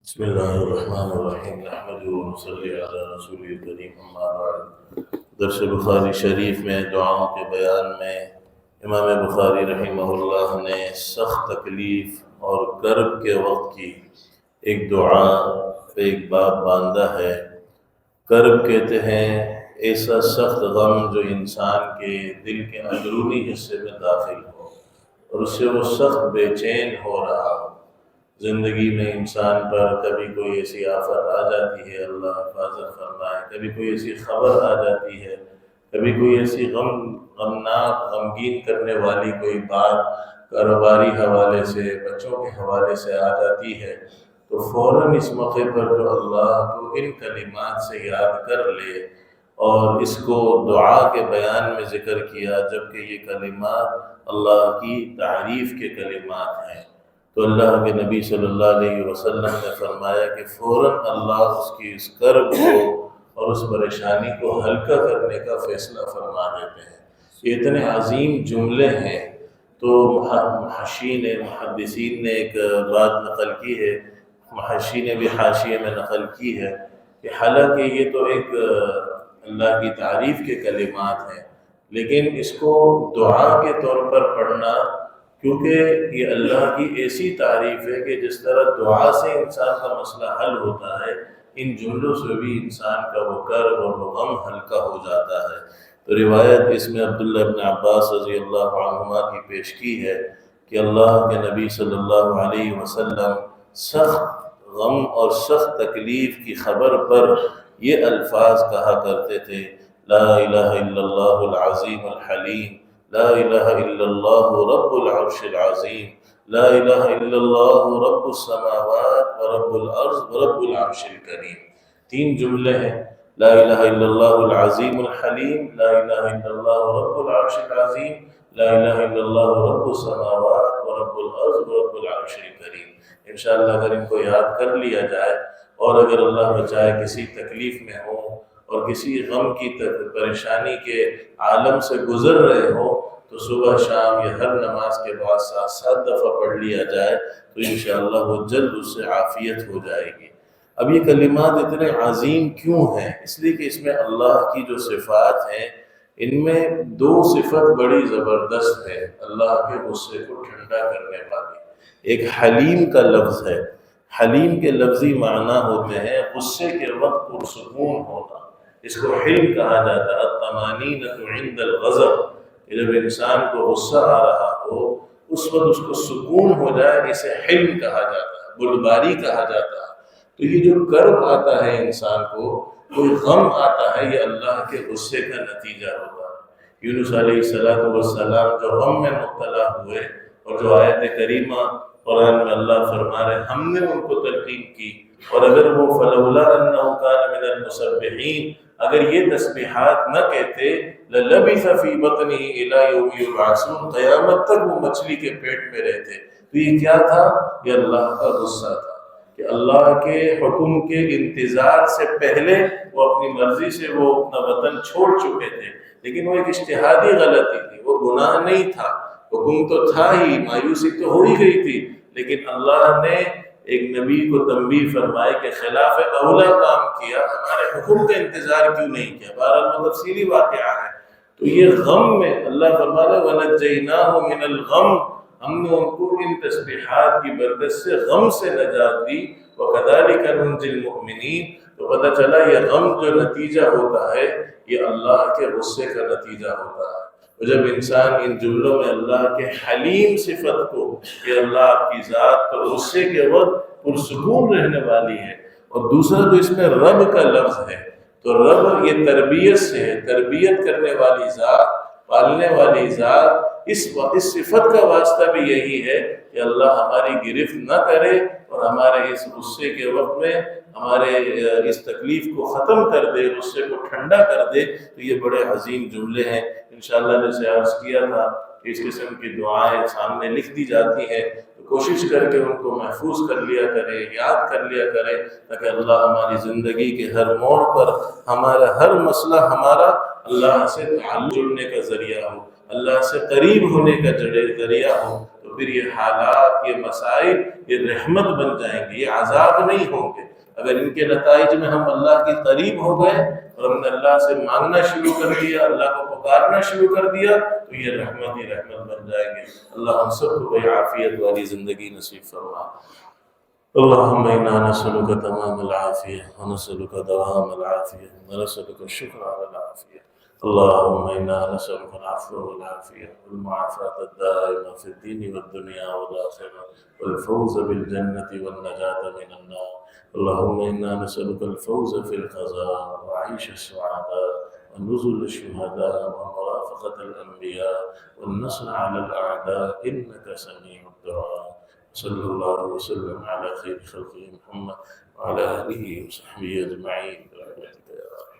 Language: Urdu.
بسم اللہ الرحمن الرحیم نحمده ونصلی علی رسول کریم اما بعد۔ درس بخاری شریف میں دعاؤں کے بیان میں امام بخاری رحمہ اللہ نے سخت تکلیف اور کرب کے وقت کی ایک دعا ایک باب باندھا ہے۔ کرب کہتے ہیں ایسا سخت غم جو انسان کے دل کے اندرونی حصے میں داخل ہو اور اس سے وہ سخت بے چین ہو رہا ہو۔ زندگی میں انسان پر کبھی کوئی ایسی آفت آ جاتی ہے، اللہ حفاظت فرمائے، کبھی کوئی ایسی خبر آ جاتی ہے، کبھی کوئی ایسی غمناک غمگین کرنے والی کوئی بات کاروباری حوالے سے بچوں کے حوالے سے آ جاتی ہے، تو فوراً اس موقع پر جو اللہ کو ان کلمات سے یاد کر لے اور اس کو دعا کے بیان میں ذکر کیا، جبکہ یہ کلمات اللہ کی تعریف کے کلمات ہیں، تو اللہ کے نبی صلی اللہ علیہ وسلم نے فرمایا کہ فوراً اللہ اس کی اس کرب کو اور اس پریشانی کو ہلکا کرنے کا فیصلہ فرما دیتے ہیں۔ یہ اتنے عظیم جملے ہیں، تو محدثین نے ایک بات نقل کی ہے، محشی نے بھی حاشیے میں نقل کی ہے کہ حالانکہ یہ تو ایک اللہ کی تعریف کے کلمات ہیں، لیکن اس کو دعا کے طور پر پڑھنا، کیونکہ یہ اللہ کی ایسی تعریف ہے کہ جس طرح دعا سے انسان کا مسئلہ حل ہوتا ہے، ان جملوں سے بھی انسان کا وہ کرب اور وہ غم ہلکا ہو جاتا ہے۔ تو روایت اس میں عبداللہ ابن عباس رضی اللہ عنہما کی پیش کی ہے کہ اللہ کے نبی صلی اللہ علیہ وسلم سخت غم اور سخت تکلیف کی خبر پر یہ الفاظ کہا کرتے تھے: لا الہ الا اللہ العظیم الحلیم، لا الہ الا اللہ رب العرش العظیم، لا الہ الا اللہ رب السماوات ورب الارض ورب العرش الکریم۔ تین جملے ہیں: لا الہ الا اللہ العظیم الحلیم، لا الہ الا اللہ رب العرش العظیم، لا الہ الا اللہ رب السماوات ورب الارض ورب العرش الکریم۔ انشاءاللہ اگر ان کو یاد کر لیا جائے اور اگر اللہ بچائے کسی تکلیف میں ہو اور کسی غم کی پریشانی کے عالم سے گزر رہے ہو، تو صبح شام یا ہر نماز کے بعد 7 دفعہ پڑھ لیا جائے تو انشاءاللہ وہ جلد اس سے عافیت ہو جائے گی۔ اب یہ کلمات اتنے عظیم کیوں ہیں؟ اس لیے کہ اس میں اللہ کی جو صفات ہیں، ان میں 2 صفت بڑی زبردست ہے اللہ کے غصے کو ٹھنڈا کرنے والی۔ ایک حلیم کا لفظ ہے، حلیم کے لفظی معنی ہوتے ہیں غصے کے وقت پرسکون ہونا، اس کو حلم کہا جاتا ہے۔ الطمانینۃ عند الغضب، کہ جب انسان کو غصہ آ رہا ہو اس وقت اس کو سکون ہو جائے، اسے حلم کہا جاتا ہے، بردباری کہا جاتا ہے۔ تو یہ جو کرب آتا ہے انسان کو، کوئی غم آتا ہے، یہ اللہ کے غصے کا نتیجہ ہوتا ہے۔ یونس علیہ السلام جو غم میں مبتلا ہوئے اور جو آیت کریمہ قرآن میں اللہ فرما رہے، ہم نے ان کو تلقین کی، اور اگر وہ فلولا انہ کان من المسبحین، اگر یہ تسبیحات نہ کہتے، للبث فی بطنہ الی یوم یبعثون، قیامت تک وہ مچھلی کے پیٹ میں رہتے۔ تو یہ کیا تھا؟ یہ اللہ کا غصہ تھا کہ اللہ کے حکم کے انتظار سے پہلے وہ اپنی مرضی سے وہ اپنا وطن چھوڑ چکے تھے، لیکن وہ ایک اجتہادی غلطی تھی، وہ گناہ نہیں تھا، حکم تو تھا ہی، مایوسی تو ہو ہی گئی تھی، لیکن اللہ نے ایک نبی کو تنبیہ فرمائے کہ خلاف اولا کام کیا، ہمارے حکم کا انتظار کیوں نہیں کیا۔ بہرحال وہ تفصیلی واقعہ ہے۔ تو یہ غم میں اللہ فرماتا ہے وَنَجَّيْنَاهُ مِنَ الْغَمِّ، ہم نے ان کو ان تسبیحات کی برکت سے غم سے نجات دی۔ وَكَذَلِكَ نُنْجِي الْمُؤْمِنِينَ، تو پتہ چلا یہ غم جو نتیجہ ہوتا ہے یہ اللہ کے غصے کا نتیجہ ہوتا ہے۔ اور جب انسان ان جملوں میں اللہ کے حلیم صفت کو، کہ اللہ آپ کی ذات تو غصے کے وقت پرسکون رہنے والی ہے، اور دوسرا تو اس میں رب کا لفظ ہے، تو رب یہ تربیت سے ہے، تربیت کرنے والی ذات، پالنے والی ذات، اس صفت کا واسطہ بھی یہی ہے کہ اللہ ہماری گرفت نہ کرے اور ہمارے اس غصے کے وقت میں ہمارے اس تکلیف کو ختم کر دے، غصے کو ٹھنڈا کر دے۔ تو یہ بڑے عظیم جملے ہیں۔ انشاءاللہ جیسے عرض کیا تھا کہ اس قسم کی دعائیں سامنے لکھ دی جاتی ہیں، تو کوشش کر کے ان کو محفوظ کر لیا کرے، یاد کر لیا کرے، تاکہ اللہ ہماری زندگی کے ہر موڑ پر ہمارا ہر مسئلہ ہمارا اللہ سے تعلق جڑنے کا ذریعہ ہو، اللہ سے قریب ہونے کا ذریعہ ہو۔ تو تو پھر یہ حالات، یہ مسائل، یہ رحمت بن جائیں گے، یہ عذاب نہیں ہوں گے۔ اگر ان کے نتائج میں ہم اللہ کے قریب ہو گئے اور ہم نے اللہ سے مانگنا شروع کر دیا، اللہ کو پکارنا شروع کر دیا، تو یہ رحمت ہی رحمت بن جائیں گے۔ اللہ ہم سب کو بے عافیت والی زندگی نصیب فرما۔ اللهم إنا نسألك تمام العافية ونسألك دوام العافية ونسألك الشكر على العافية. اللهم إنا نسألك العفو والعافية والمعافاة الدائمة في الدين والدنيا والآخرة والفوز بالجنة والنجاة من النار. اللهم إنا نسألك الفوز في القضاء وعيش السعداء ونزل الشهداء ومرافقة الأنبياء والنصر على الأعداء إنك سميع الدعاء. صلى الله وسلم على خير خلقه محمد وعلى آله وصحبه أجمعين برحمتك يا رب.